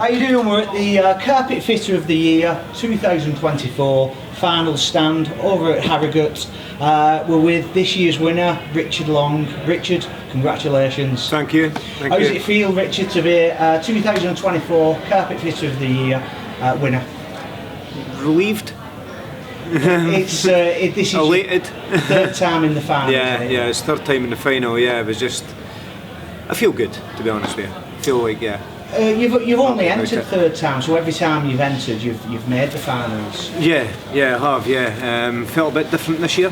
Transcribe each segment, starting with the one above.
How you doing? We're at the Carpet Fitter of the Year 2024 final stand over at Harrogate. We're with this year's winner, Richard Long. Richard, congratulations. Thank you. How does it feel, Richard, to be 2024 Carpet Fitter of the Year winner? Relieved. This is elated. Third time in the final. Yeah, it's third time in the final. Yeah, it was just. I feel good, to be honest with you. I feel like You've only entered third time, so every time you've entered, you've made the finals. Yeah, I have. Yeah, felt a bit different this year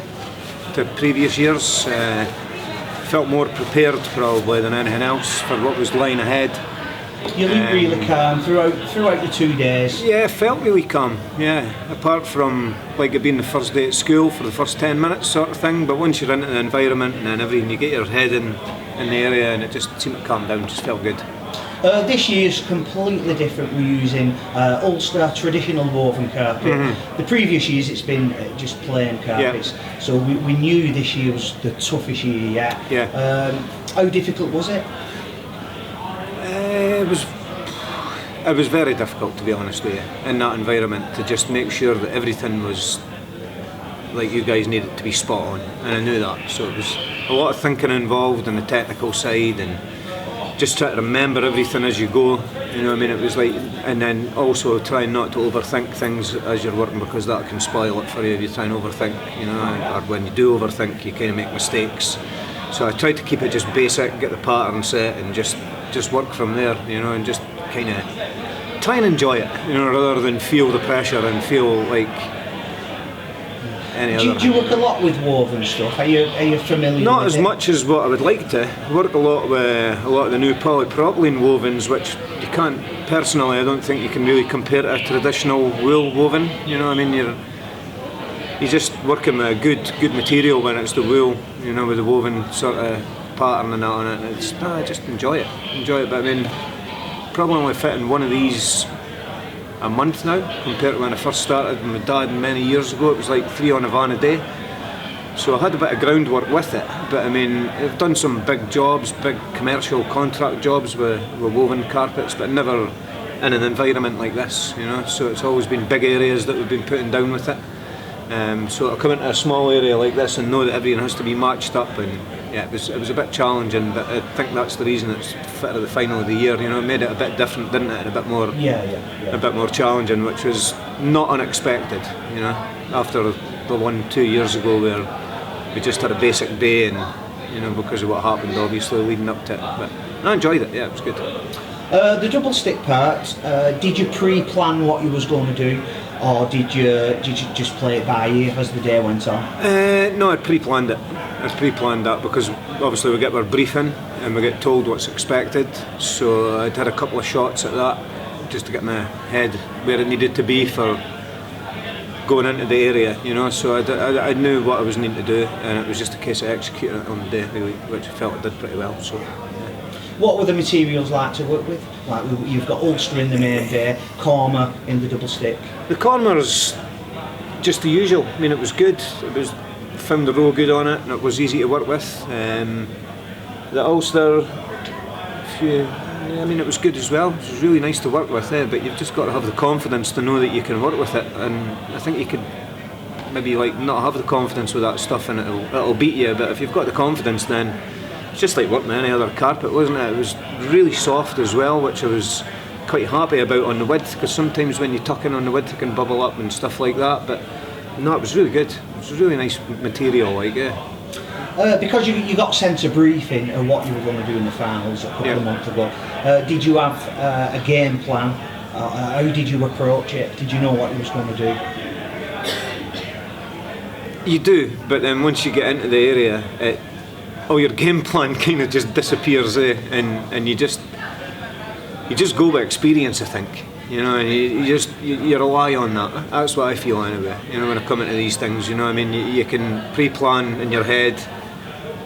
to previous years. Felt more prepared probably than anything else for what was lying ahead. You looked really calm throughout the 2 days. Yeah, felt really calm. Yeah, apart from like it being the first day at school for the first 10 minutes sort of thing. But once you're into the environment and everything, you get your head in the area, and it just seemed to calm down. Just felt good. This year's completely different. We're using Ulster traditional woven carpet. The previous years it's been just plain carpets. Yeah. So we knew this year was the toughest year yet. Yeah. How difficult was it? It was very difficult, to be honest with you, in that environment, to just make sure that everything was like you guys needed to be spot on, and I knew that. So it was a lot of thinking involved on the technical side, and just try to remember everything as you go. You know what I mean? It was like, and then also trying not to overthink things as you're working, because that can spoil it for you if you try and overthink, you know, or when you do overthink you kind of make mistakes. So I tried to keep it just basic, get the pattern set, and just work from there, you know, and just kind of try and enjoy it, you know, rather than feel the pressure and feel like any other. Do you work a lot with woven stuff? Are you familiar? Not with as much as what I would like to. I work a lot with a lot of the new polypropylene wovens, which you can't, personally, I don't think you can really compare to a traditional wool woven. You know what I mean? You're just working with a good material when it's the wool, you know, with the woven sort of pattern and that on it. And it's, I just enjoy it. But I mean, probably only fitting one of these a month now, compared to when I first started with my dad many years ago. It was like 3 on a van a day. So I had a bit of groundwork with it, but I mean, I've done some big jobs, big commercial contract jobs with woven carpets, but never in an environment like this, you know. So it's always been big areas that we've been putting down with it. So I come into a small area like this and know that everything has to be matched up, and yeah, it was a bit challenging, but I think that's the reason it's fit at the final of the year. You know, it made it a bit different, didn't it? And a bit more, a bit more challenging, which was not unexpected. You know, after the 1-2 years ago where we just had a basic day, and you know, because of what happened, obviously leading up to it. But I enjoyed it. Yeah, it was good. The double stick part. Did you pre-plan what you was going to do, or did you just play it by ear as the day went on? No, I'd pre-planned it. I'd pre-planned that because obviously we get our briefing and we get told what's expected. So I'd had a couple of shots at that just to get my head where it needed to be for going into the area, you know. So I knew what I was needing to do, and it was just a case of executing it on the day, really, which I felt I did pretty well. So. What were the materials like to work with? Like you've got Ulster in the main day, Corma in the double stick. The Corma's just the usual. I mean, it was good. Found the row good on it, and it was easy to work with. The Ulster, I mean, it was good as well. It was really nice to work with, but you've just got to have the confidence to know that you can work with it. And I think you could maybe like not have the confidence with that stuff, and it'll beat you. But if you've got the confidence, then it's just like working with any other carpet, wasn't it? It was really soft as well, which I was quite happy about on the width, because sometimes when you tuck in on the width it can bubble up and stuff like that, but no, it was really good. It was a really nice material, like, yeah. Because you got sent a briefing of what you were going to do in the finals a couple of months ago, did you have a game plan? How did you approach it? Did you know what you was going to do? You do, but then once you get into the area, all your game plan kind of just disappears, and you just go by experience, I think. You know, and you rely on that. That's what I feel anyway. You know, when I come into these things, you know, I mean, you can pre-plan in your head,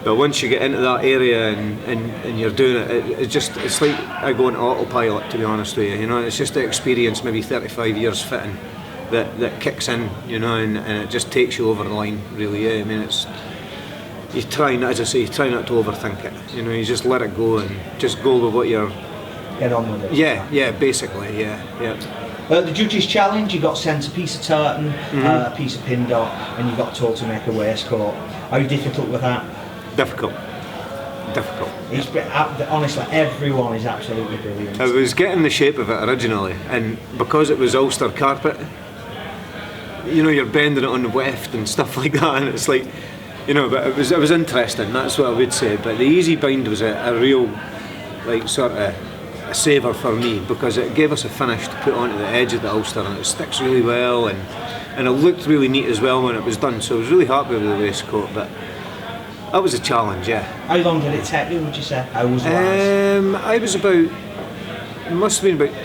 but once you get into that area and you're doing it, it's like I go into autopilot, to be honest with you. You know, it's just the experience, maybe 35 years fitting, that kicks in. You know, and it just takes you over the line, really. Yeah, I mean, you try not to overthink it. You know, you just let it go and just go with what you're get on with it. Yeah, basically, yeah. The judges' challenge, you got sent a piece of tartan, a piece of pin dot, and you got told to make a waistcoat. How difficult was that? Difficult. It's been, honestly, everyone is absolutely brilliant. I was getting the shape of it originally, and because it was Ulster carpet, you know, you're bending it on the weft and stuff like that, and it's like, you know, but it was interesting, that's what I would say. But the easy bind was a real, like, sort of a saver for me, because it gave us a finish to put onto the edge of the Ulster, and it sticks really well, and it looked really neat as well when it was done, so I was really happy with the waistcoat. But that was a challenge, yeah. How long did it take you, would you say? How was it? I was about, it must have been about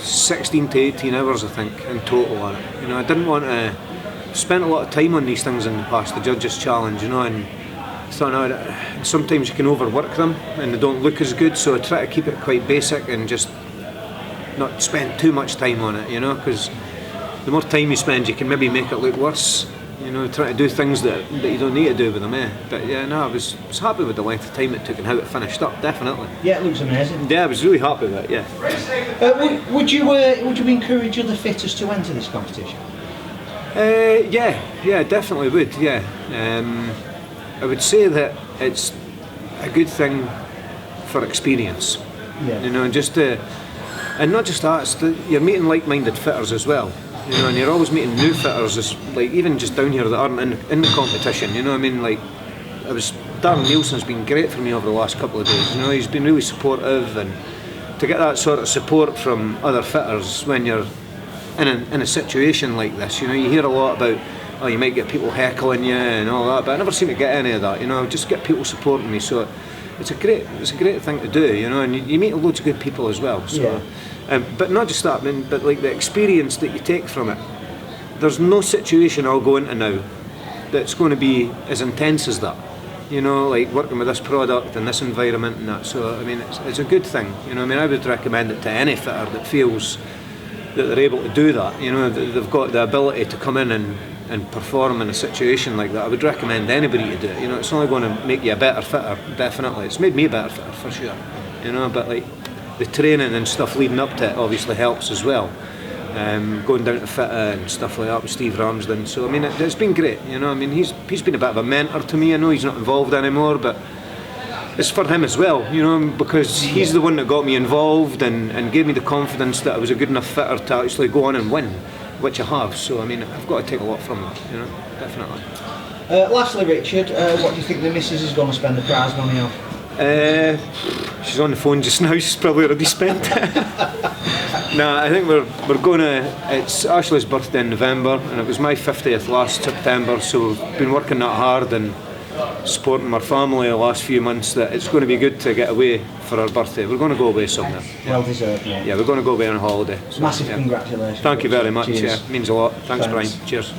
16 to 18 hours, I think, in total on it. You know, I didn't want to spend a lot of time on these things in the past, the judges' challenge, you know, and thought, no, sometimes you can overwork them and they don't look as good, so I try to keep it quite basic and just not spend too much time on it, you know, because the more time you spend, you can maybe make it look worse. You know, trying to do things that you don't need to do with them, eh? But yeah, no, I was happy with the length of time it took and how it finished up, definitely. Yeah, it looks amazing. Yeah, I was really happy with it, yeah. Would you encourage other fitters to enter this competition? Yeah, definitely would, yeah. I would say that it's a good thing for experience. Yeah. You know, and not just that, you're meeting like-minded fitters as well. You know, and you're always meeting new fitters, like even just down here that aren't in the competition. You know, I mean, like, Darren Nielsen's been great for me over the last couple of days. You know, he's been really supportive, and to get that sort of support from other fitters when you're in a situation like this, you know, you hear a lot about, oh, you might get people heckling you and all that, but I never seem to get any of that. You know, just get people supporting me. So it's a great thing to do. You know, and you meet loads of good people as well. So. Yeah. But not just that, I mean, but like the experience that you take from it. There's no situation I'll go into now that's going to be as intense as that. You know, like working with this product and this environment and that. So I mean, it's a good thing. You know, I mean, I would recommend it to any fitter that feels that they're able to do that. You know, that they've got the ability to come in and perform in a situation like that. I would recommend anybody to do it. You know, it's only going to make you a better fitter, definitely. It's made me a better fitter for sure. You know, but like, the training and stuff leading up to it obviously helps as well. Going down to FITA and stuff like that with Steve Ramsden. So I mean, it's been great. You know, I mean, he's been a bit of a mentor to me. I know he's not involved anymore, but it's for him as well. You know, because he's the one that got me involved and gave me the confidence that I was a good enough fitter to actually go on and win, which I have. So I mean, I've got to take a lot from him. You know, definitely. Lastly, Richard, what do you think the missus is going to spend the prize money on? She's on the phone just now. She's probably already spent it. Nah, I think we're going to. It's Ashley's birthday in November, and it was my 50th last September. So we've been working that hard and supporting our family the last few months. That it's going to be good to get away for our birthday. We're going to go away somewhere. Well deserved, yeah. Yeah, we're going to go away on a holiday. So, Massive congratulations. Thank you very much. Cheers. Yeah, means a lot. Thanks, Brian. Cheers.